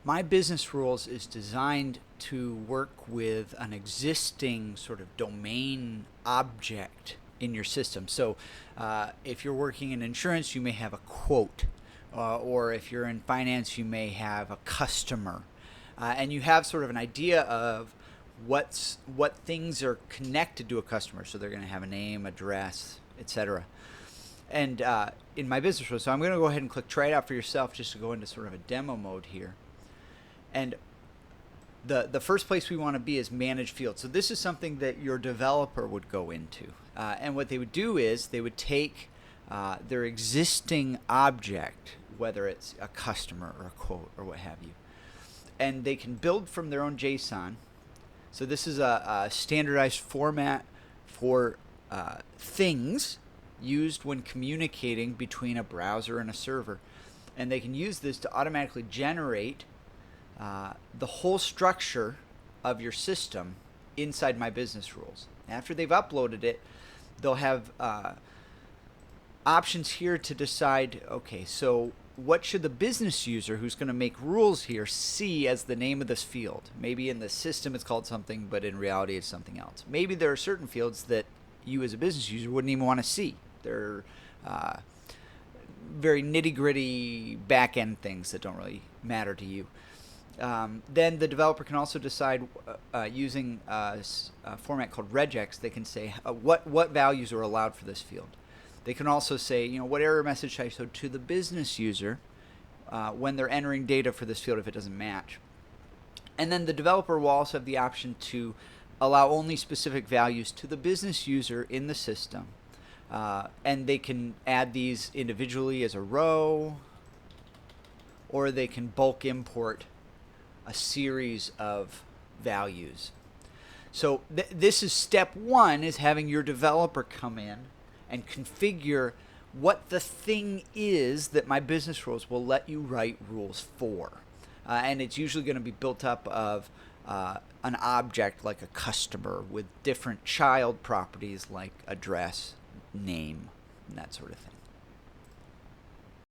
My business rules is designed to work with an existing sort of domain object in your system. So if you're working in insurance, you may have a quote. Or if you're in finance, you may have a customer. And you have sort of an idea of what things are connected to a customer. So they're going to have a name, address, etc. And in my business rules, so I'm going to go ahead and click try it out for yourself just to go into sort of a demo mode here. And the first place we want to be is manage fields. So this is something that your developer would go into. And what they would do is they would take their existing object, whether it's a customer or a quote or what have you, and they can build from their own JSON. So this is a standardized format for things used when communicating between a browser and a server. And they can use this to automatically generate the whole structure of your system inside My Business Rules. After they've uploaded it, they'll have options here to decide, okay, so what should the business user who's going to make rules here see as the name of this field? Maybe in the system it's called something, but in reality it's something else. Maybe there are certain fields that you as a business user wouldn't even want to see. They're very nitty-gritty back-end things that don't really matter to you. Then the developer can also decide using a format called regex. They can say what values are allowed for this field. They can also say, what error message should I show to the business user when they're entering data for this field if it doesn't match. And then the developer will also have the option to allow only specific values to the business user in the system. And they can add these individually as a row, or they can bulk import a series of values. So this is step one, is having your developer come in and configure what the thing is that My Business Rules will let you write rules for. And it's usually going to be built up of an object like a customer with different child properties like address, name, and that sort of thing.